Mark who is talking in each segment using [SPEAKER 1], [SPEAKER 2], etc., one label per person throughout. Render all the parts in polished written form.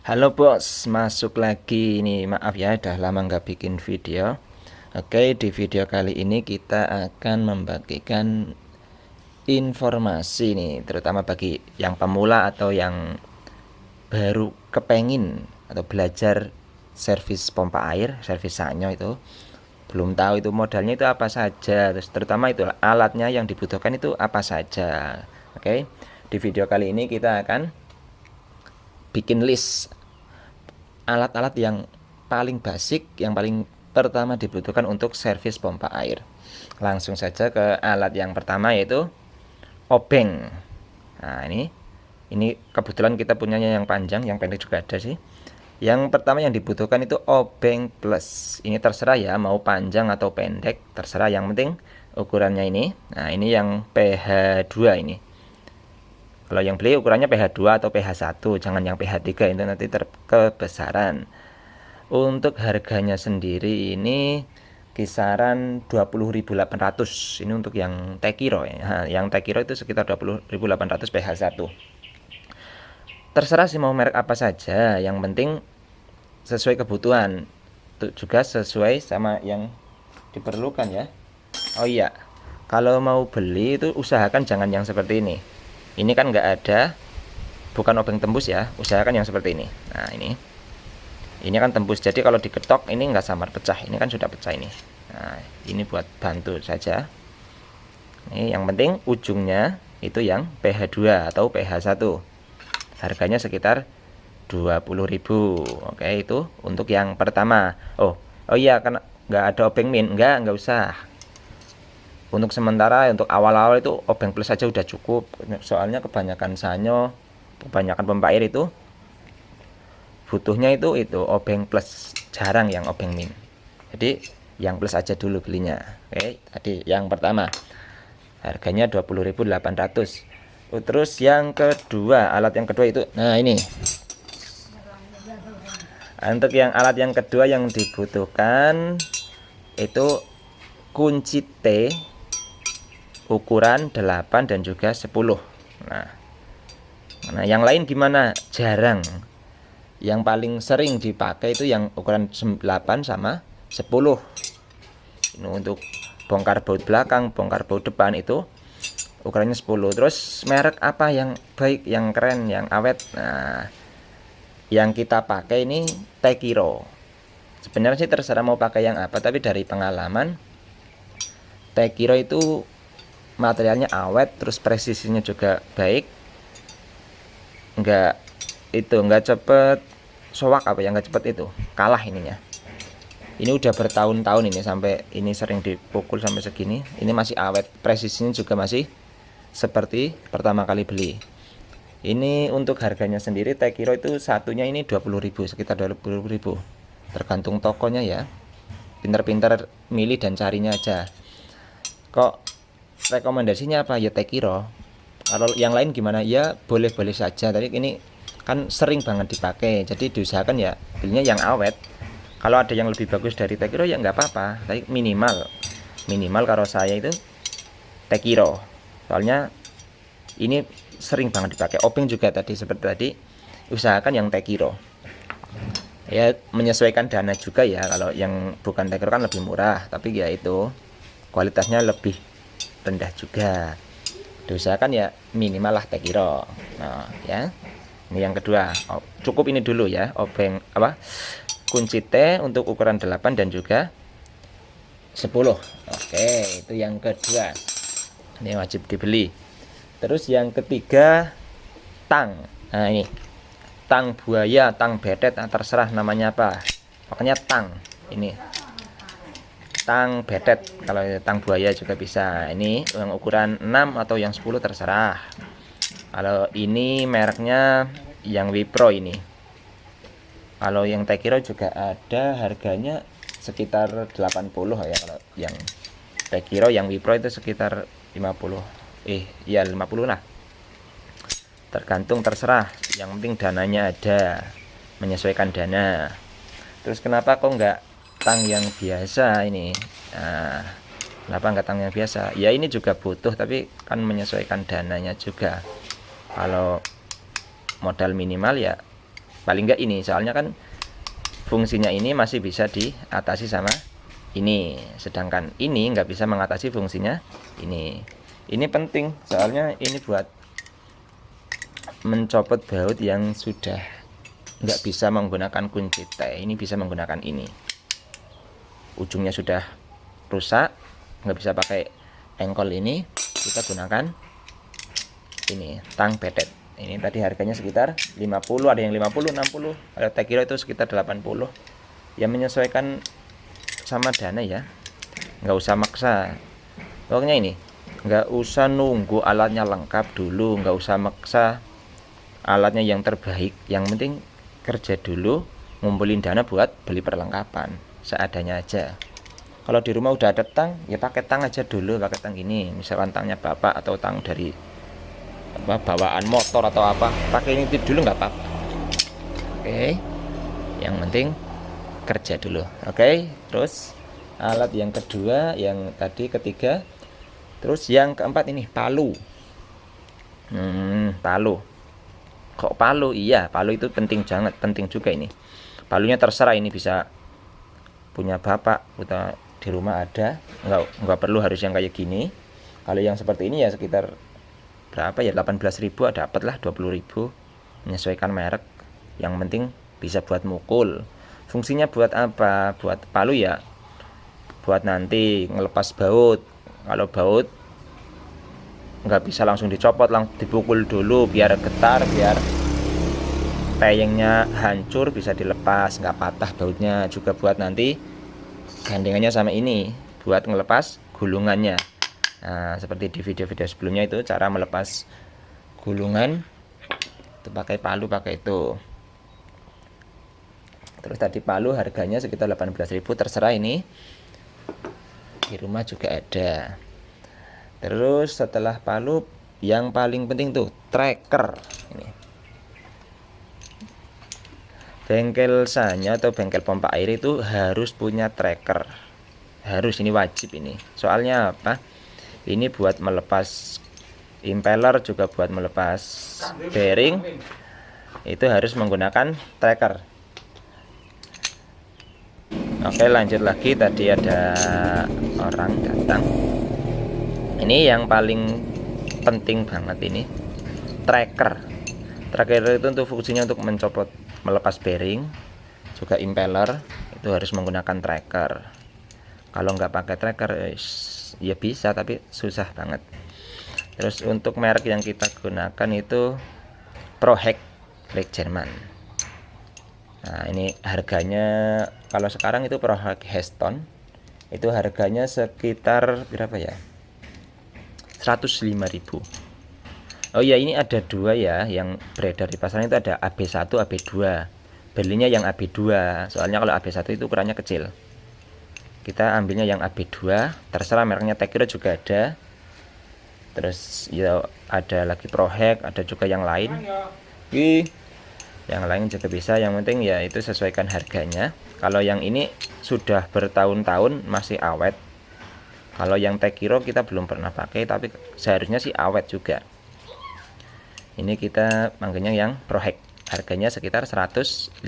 [SPEAKER 1] Halo bos, masuk lagi nih. Maaf ya, udah lama nggak bikin video. Oke, di video kali ini kita akan membagikan informasi nih, terutama bagi yang pemula atau yang baru kepengin atau belajar servis pompa air, servis sanyo itu. Belum tahu itu modalnya itu apa saja, terus terutama itu alatnya yang dibutuhkan itu apa saja. Oke, di video kali ini kita akan bikin list alat-alat yang paling basic, yang paling pertama dibutuhkan untuk servis pompa air. Langsung saja ke alat yang pertama, yaitu obeng. Nah, ini kebetulan kita punyanya yang panjang, yang pendek juga ada sih. Yang pertama yang dibutuhkan itu obeng plus. Ini terserah ya, mau panjang atau pendek, terserah, yang penting ukurannya ini. Nah, ini yang PH2 ini. Kalau yang beli ukurannya PH2 atau PH1, jangan yang PH3, itu nanti kebesaran. Untuk harganya sendiri ini kisaran 20.800. Ini untuk yang Tekiro ya. Nah, yang Tekiro itu sekitar 20.800 PH1. Terserah sih mau merek apa saja, yang penting sesuai kebutuhan. Itu juga sesuai sama yang diperlukan ya. Oh iya, kalau mau beli itu usahakan jangan yang seperti ini. Ini kan nggak ada, bukan obeng tembus ya, usahakan yang seperti ini. Nah, ini kan tembus, jadi kalau diketok ini nggak samar pecah. Ini kan sudah pecah ini. Nah, ini buat bantu saja. Ini yang penting ujungnya itu yang PH2 atau PH1. Harganya sekitar 20.000. Oke, itu untuk yang pertama. Oh iya, karena nggak ada obeng min, nggak usah. Untuk sementara, untuk awal-awal itu obeng plus saja udah cukup. Soalnya kebanyakan sanyo, kebanyakan pompa air itu butuhnya itu obeng plus, jarang yang obeng min. Jadi yang plus aja dulu belinya. Oke, tadi yang pertama harganya 20.800. Terus yang kedua, alat yang kedua itu, nah ini. Untuk yang alat yang kedua yang dibutuhkan itu kunci T ukuran 8 dan juga 10. Nah, yang lain gimana? Jarang. Yang paling sering dipakai itu yang ukuran 8 sama 10. Ini untuk bongkar baut belakang, bongkar baut depan itu ukurannya 10. Terus merek apa yang baik, yang keren, yang awet? Nah, yang kita pakai ini Tekiro. Sebenarnya sih terserah mau pakai yang apa, tapi dari pengalaman Tekiro itu materialnya awet, terus presisinya juga baik, nggak cepet soak, nggak cepet itu kalah ininya. Ini udah bertahun-tahun ini, sampai ini sering dipukul sampai segini, ini masih awet, presisinya juga masih seperti pertama kali beli. Ini untuk harganya sendiri Tekiro itu satunya ini 20.000, sekitar 20.000, tergantung tokonya ya. Pintar-pintar milih dan carinya aja. Kok rekomendasinya apa ya Tekiro? Kalau yang lain gimana? Ya boleh-boleh saja, tapi ini kan sering banget dipakai, jadi diusahakan ya belinya yang awet. Kalau ada yang lebih bagus dari Tekiro ya nggak apa-apa, tapi minimal kalau saya itu Tekiro. Soalnya ini sering banget dipakai. Obeng juga tadi seperti tadi, usahakan yang Tekiro. Ya menyesuaikan dana juga ya, kalau yang bukan Tekiro kan lebih murah, tapi ya itu kualitasnya lebih rendah juga. Diusahakan ya minimal lah Tekiro. Nah ya, ini yang kedua. Cukup ini dulu ya, obeng kunci T untuk ukuran 8 dan juga 10. Oke, itu yang kedua, ini wajib dibeli. Terus yang ketiga, tang. Nah ini tang buaya, tang betet, terserah namanya apa, pokoknya tang. Ini tang betet, kalau tang buaya juga bisa. Ini yang ukuran 6 atau yang 10 terserah. Kalau ini mereknya yang Wipro ini. Kalau yang Tekiro juga ada, harganya sekitar 80 ya. Kalau yang Tekiro, yang Wipro itu sekitar 50. Ya 50 lah. Tergantung, terserah. Yang penting dananya ada, menyesuaikan dana. Terus kenapa kok nggak tang yang biasa ini? Nah, kenapa nggak tang yang biasa? Ya ini juga butuh, tapi kan menyesuaikan dananya juga. Kalau modal minimal ya paling enggak ini, soalnya kan fungsinya ini masih bisa diatasi sama ini, sedangkan ini nggak bisa mengatasi fungsinya ini. Ini penting soalnya ini buat mencopot baut yang sudah nggak bisa menggunakan kunci T. Ini bisa menggunakan ini, ujungnya sudah rusak, nggak bisa pakai engkol ini, kita gunakan ini tang betet. Ini tadi harganya sekitar 50, ada yang 50, 60, ada Tekiro itu sekitar 80. Ya menyesuaikan sama dana ya, nggak usah maksa. Pokoknya ini nggak usah nunggu alatnya lengkap dulu, nggak usah maksa alatnya yang terbaik. Yang penting kerja dulu, ngumpulin dana buat beli perlengkapan seadanya aja. Kalau di rumah udah ada tang, ya pakai tang aja dulu, pakai tang ini, misalkan tangnya bapak atau tang dari bawaan motor atau apa, pakai ini dulu nggak apa-apa. Oke, yang penting kerja dulu. Oke, terus alat yang kedua, yang tadi ketiga, terus yang keempat ini palu. Palu. Kok palu? Iya, palu itu penting banget, penting juga ini. Palunya terserah, ini bisa punya bapak, kita di rumah ada, nggak perlu harus yang kayak gini. Kalau yang seperti ini ya sekitar berapa ya, 18.000 dapat lah, 20.000, menyesuaikan merek. Yang penting bisa buat mukul. Fungsinya buat apa? Buat palu ya buat nanti ngelepas baut. Kalau baut nggak bisa langsung dicopot, langsung dipukul dulu biar getar, biar tayengnya hancur, bisa dilepas, nggak patah bautnya. Juga buat nanti gandengannya sama ini buat ngelepas gulungannya. Nah, seperti di video-video sebelumnya itu cara melepas gulungan itu pakai palu, pakai itu. Terus tadi palu harganya sekitar 18.000, terserah, ini di rumah juga ada. Terus setelah palu yang paling penting tuh tracker. Ini bengkel Sanyo atau bengkel pompa air itu harus punya tracker, harus, ini wajib ini. Soalnya apa? Ini buat melepas impeller, juga buat melepas bearing, itu harus menggunakan tracker. Oke, lanjut lagi. Tadi ada orang datang. Ini yang paling penting banget, ini tracker. Tracker itu untuk fungsinya untuk mencopot, melepas bearing, juga impeller, itu harus menggunakan tracker. Kalau nggak pakai tracker ya bisa, tapi susah banget. Terus untuk merek yang kita gunakan itu ProHack Black German. Nah, ini harganya kalau sekarang itu ProHack Heston itu harganya sekitar berapa ya, 105.000. Oh ya, ini ada dua ya yang beredar di pasaran, itu ada AB1, AB2. Belinya yang AB2, soalnya kalau AB1 itu ukurannya kecil. Kita ambilnya yang AB2, terserah mereknya. Tekiro juga ada. Terus ya ada lagi ProHack, ada juga yang lain. Yang lain juga bisa, yang penting ya itu sesuaikan harganya. Kalau yang ini sudah bertahun-tahun masih awet. Kalau yang Tekiro kita belum pernah pakai, tapi seharusnya sih awet juga. Ini kita manggilnya yang ProHack, harganya sekitar 105.000.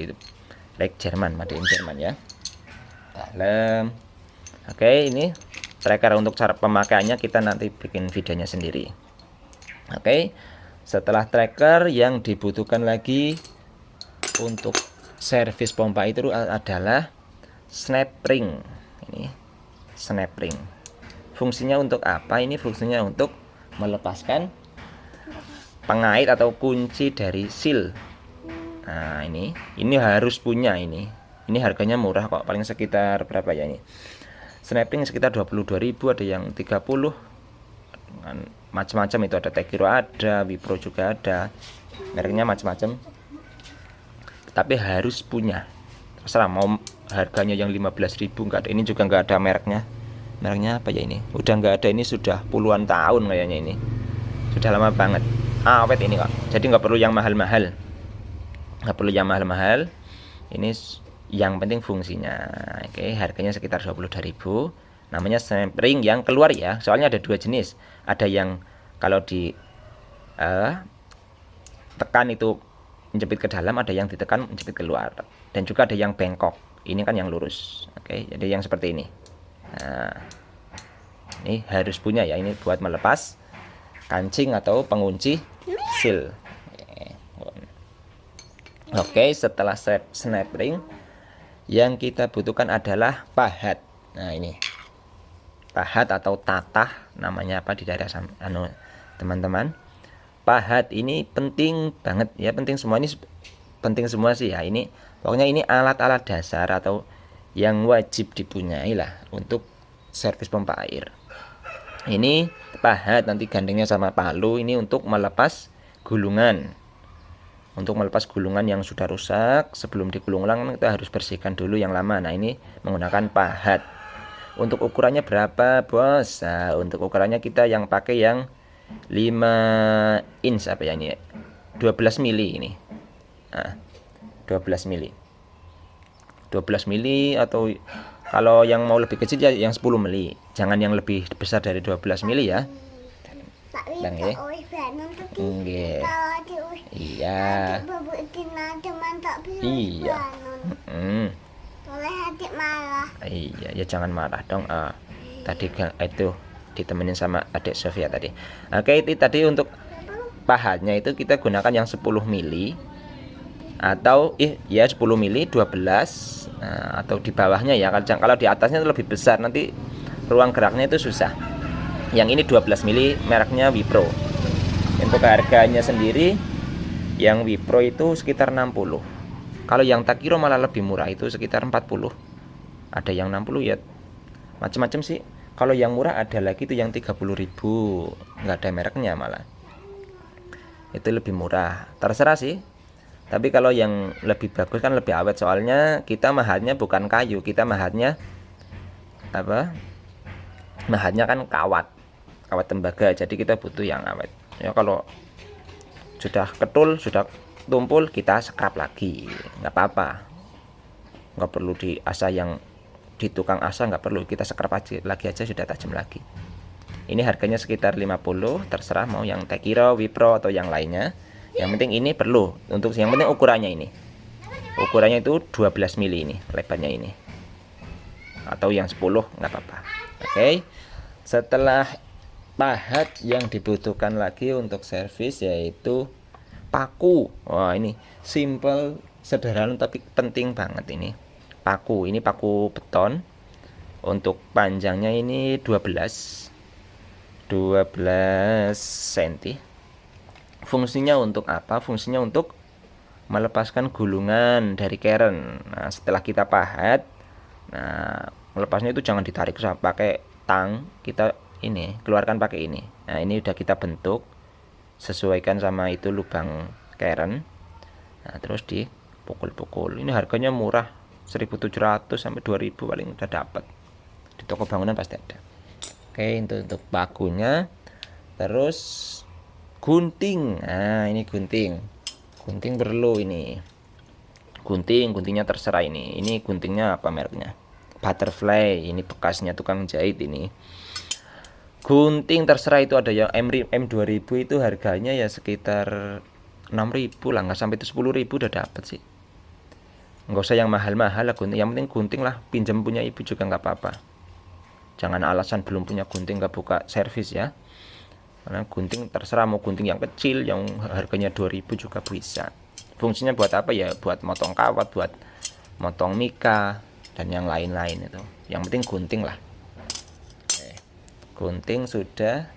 [SPEAKER 1] Itu Black German, made in Jerman ya. Dalam. Oke, ini tracker. Untuk cara pemakaiannya kita nanti bikin videonya sendiri. Oke, setelah tracker yang dibutuhkan lagi untuk servis pompa itu adalah snap ring. Ini snap ring. Fungsinya untuk apa? Ini fungsinya untuk melepaskan pengait atau kunci dari seal. Nah, ini harus punya ini. Ini harganya murah kok, paling sekitar berapa ya ini? Snapping sekitar 22.000, ada yang 30. Macam-macam itu, ada Tekiro, ada Wipro juga ada. Mereknya macam-macam. Tapi harus punya. Terserah mau harganya yang 15.000 enggak ada. Ini juga enggak ada mereknya. Mereknya apa ya ini? Udah enggak ada, ini sudah puluhan tahun kayaknya ini. Sudah lama banget. Awet ini kok. Jadi enggak perlu yang mahal-mahal. Enggak perlu yang mahal-mahal. Ini yang penting fungsinya. Oke, harganya sekitar 22.000. Namanya snap ring yang keluar ya. Soalnya ada dua jenis. Ada yang kalau di tekan itu menjepit ke dalam, ada yang ditekan menjepit keluar, dan juga ada yang bengkok. Ini kan yang lurus. Oke, jadi yang seperti ini. Nah, ini harus punya ya, ini buat melepas kancing atau pengunci seal. Oke, setelah snap ring, yang kita butuhkan adalah pahat. Nah, ini pahat atau tatah, namanya apa di daerah teman-teman. Pahat ini penting banget ya, penting semua, ini penting semua sih ya. Ini pokoknya ini alat-alat dasar atau yang wajib dipunyai lah untuk servis pompa air. Ini pahat, nanti gandengnya sama palu, ini untuk melepas gulungan. Untuk melepas gulungan yang sudah rusak, sebelum digulung ulang kita harus bersihkan dulu yang lama. Nah, ini menggunakan pahat. Untuk ukurannya berapa, bos? Nah, untuk ukurannya kita yang pakai yang 5 inch apa ya ini? 12 mili ini. Nah, 12 mili. 12 mili, atau kalau yang mau lebih kecil ya yang 10 mili. Jangan yang lebih besar dari 12 mili ya. Bang ya. Nggih. Iya. Iya. Iya, ya jangan marah dong. Tadi itu ditemenin sama adik Sofia tadi. Oke, itu tadi untuk pahatnya itu kita gunakan yang 10 mili atau ya 10 mili 12. Nah, atau di bawahnya ya. Kalau di atasnya itu lebih besar, nanti ruang geraknya itu susah. Yang ini 12 mili, mereknya Wipro. Untuk harganya sendiri, yang Wipro itu sekitar 60. Kalau yang Takiro malah lebih murah, itu sekitar 40. Ada yang 60 ya, macam-macam sih. Kalau yang murah ada lagi itu yang 30.000, nggak ada mereknya malah. Itu lebih murah, terserah sih. Tapi kalau yang lebih bagus kan lebih awet, soalnya kita mahatnya bukan kayu, kita mahatnya apa? Mahatnya kan kawat tembaga, jadi kita butuh yang awet. Ya kalau sudah ketul, sudah tumpul, kita scrap lagi, nggak apa-apa. Nggak perlu diasah, yang di tukang asah nggak perlu, kita scrap lagi aja sudah tajam lagi. Ini harganya sekitar 50, terserah mau yang Takiro, Wipro atau yang lainnya. Yang penting ini perlu, untuk yang penting ukurannya ini. Ukurannya itu 12 mili ini, lebarnya ini. Atau yang 10 nggak apa-apa. Oke. Setelah pahat, yang dibutuhkan lagi untuk servis yaitu paku. Wah, ini simple, sederhana tapi penting banget ini. Paku, ini paku beton. Untuk panjangnya ini 12 cm. Fungsinya untuk apa? Fungsinya untuk melepaskan gulungan dari keren. Nah, setelah kita pahat, nah, melepasnya itu jangan ditarik pakai tang, kita ini keluarkan pakai ini. Nah, ini udah kita bentuk, sesuaikan sama itu lubang keren. Nah, terus dipukul-pukul. Ini harganya murah, 1.700 sampai 2.000 paling udah dapat. Di toko bangunan pasti ada. Oke, untuk pakunya. Terus gunting. Nah, ini gunting perlu ini. Guntingnya terserah ini. Ini guntingnya apa mereknya? Butterfly. Ini bekasnya tukang jahit ini. Gunting terserah, itu ada yang M2000 itu harganya ya sekitar 6.000 lah, nggak sampai itu 10.000 udah dapet sih. Nggak usah yang mahal-mahal lah gunting. Yang penting gunting lah, pinjam punya ibu juga nggak apa-apa. Jangan alasan belum punya gunting nggak buka servis ya. Karena gunting terserah, mau gunting yang kecil yang harganya 2.000 juga bisa. Fungsinya buat apa ya? Buat motong kawat, buat motong mika dan yang lain-lain itu. Yang penting gunting lah. Oke. Gunting sudah.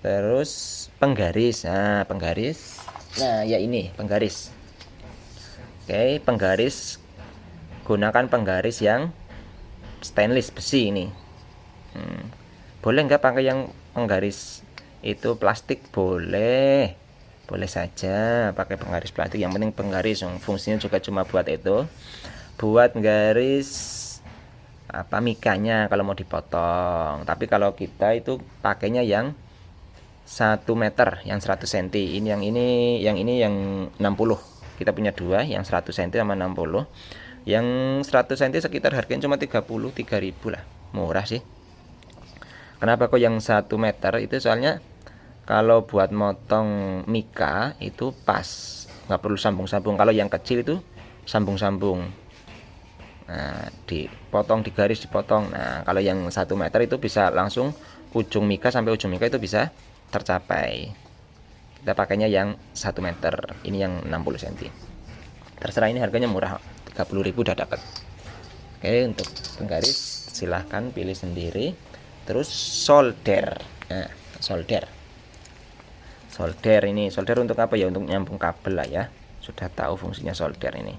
[SPEAKER 1] Terus penggaris. Nah, penggaris. Nah, ya ini penggaris. Oke, penggaris. Gunakan penggaris yang stainless, besi ini. Boleh nggak pakai yang penggaris itu plastik? Boleh saja pakai penggaris plastik, yang penting penggaris. Fungsinya juga cuma buat itu, buat garis apa mikanya kalau mau dipotong. Tapi kalau kita itu pakainya yang 1 meter, yang 100 cm. Yang ini yang 60. Kita punya dua, yang 100 cm sama 60. Yang 100 cm sekitar harganya cuma 33.000 lah, murah sih. Kenapa kok yang 1 meter itu? Soalnya kalau buat motong mika itu pas nggak perlu sambung-sambung. Kalau yang kecil itu sambung-sambung. Nah, dipotong di garis, dipotong. Nah, kalau yang 1 meter itu bisa langsung ujung mika sampai ujung mika itu bisa tercapai. Kita pakainya yang 1 meter, ini yang 60 cm. Terserah, ini harganya murah, 30.000 udah dapat. Oke, untuk penggaris silahkan pilih sendiri. Terus solder. Nah, solder ini, solder untuk apa ya? Untuk nyambung kabel lah ya. Sudah tahu fungsinya solder ini.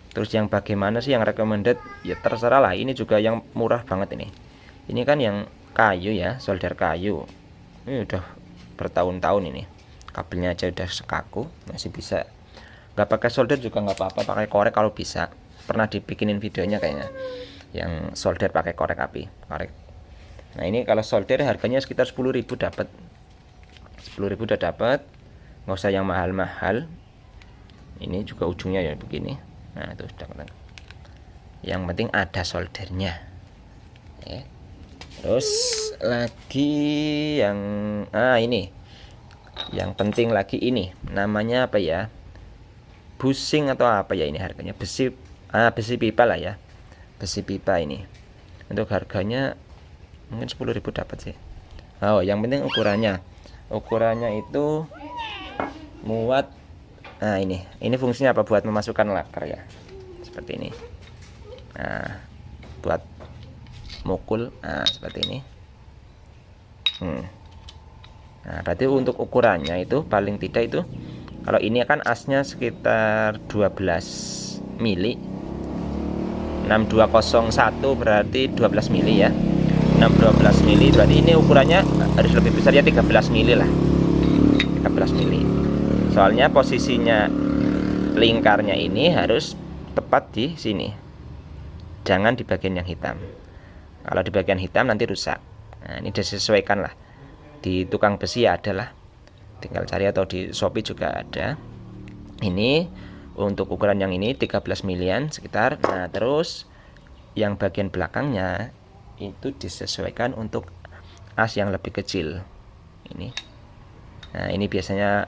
[SPEAKER 1] Terus yang bagaimana sih yang recommended? Ya terserah lah, ini juga yang murah banget ini. Ini kan yang kayu ya, solder kayu. Ini udah bertahun-tahun ini. Kabelnya aja udah sekaku, masih bisa. Nggak pakai solder juga nggak apa-apa, pakai korek kalau bisa. Pernah dibikinin videonya kayaknya, yang solder pakai korek api, korek. Nah ini kalau solder harganya sekitar 10.000 dapat. 10.000 udah dapat, nggak usah yang mahal-mahal. Ini juga ujungnya ya begini. Nah itu sudah. Yang penting ada soldernya. Ya. Terus lagi yang ini, yang penting lagi ini, namanya apa ya? Bushing atau apa ya ini harganya? Besi pipa lah ya. Besi pipa ini. Untuk harganya mungkin 10.000 dapat sih. Oh, yang penting ukurannya. Ukurannya itu muat. Nah, ini fungsinya apa? Buat memasukkan lakar ya. Seperti ini. Nah, buat mukul, seperti ini. Nah, berarti untuk ukurannya itu paling tidak itu, kalau ini kan asnya sekitar 12 mili. 6201 berarti 12 mili ya. 612 mili berarti ini ukurannya harus lebih besar ya, 13 mili lah. 13 mili. Soalnya posisinya lingkarnya ini harus tepat di sini. Jangan di bagian yang hitam. Kalau di bagian hitam nanti rusak. Nah, ini disesuaikan lah. Di tukang besi ya ada lah. Tinggal cari, atau di Shopee juga ada. Ini untuk ukuran yang ini 13 milian sekitar. Nah, terus yang bagian belakangnya itu disesuaikan untuk as yang lebih kecil. Ini. Nah, ini biasanya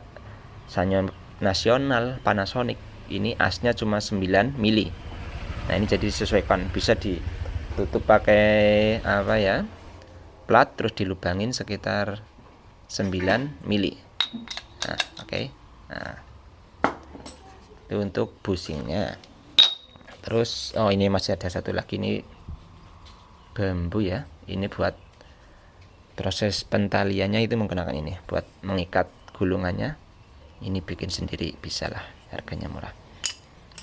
[SPEAKER 1] Sanyo Nasional, Panasonic. Ini asnya cuma 9 mili. Nah, ini jadi disesuaikan, bisa ditutup pakai apa ya? Plat, terus dilubangin sekitar 9 mili. Nah, oke. Nah, itu untuk bushingnya. Terus ini masih ada satu lagi, ini bambu ya. Ini buat proses pentaliannya itu menggunakan ini buat mengikat gulungannya. Ini bikin sendiri bisa lah, harganya murah.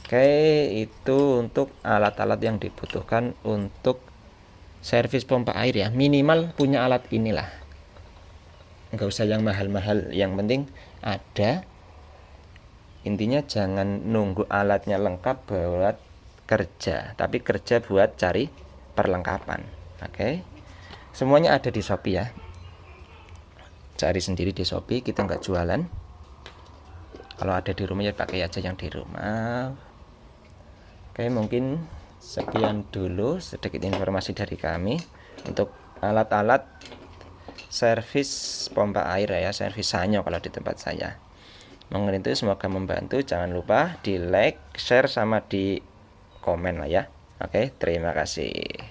[SPEAKER 1] Oke, itu untuk alat-alat yang dibutuhkan untuk servis pompa air ya. Minimal punya alat inilah. Nggak usah yang mahal-mahal, yang penting ada. Intinya jangan nunggu alatnya lengkap buat kerja, tapi kerja buat cari perlengkapan. Oke, semuanya ada di Shopee ya. Cari sendiri di Shopee, kita nggak jualan. Kalau ada di rumah ya pakai aja yang di rumah. Oke, mungkin sekian dulu sedikit informasi dari kami untuk alat-alat servis pompa air ya, servis Sanyo kalau di tempat saya. Mungkin itu semoga membantu. Jangan lupa di like, share, sama di komen lah ya. Oke, terima kasih.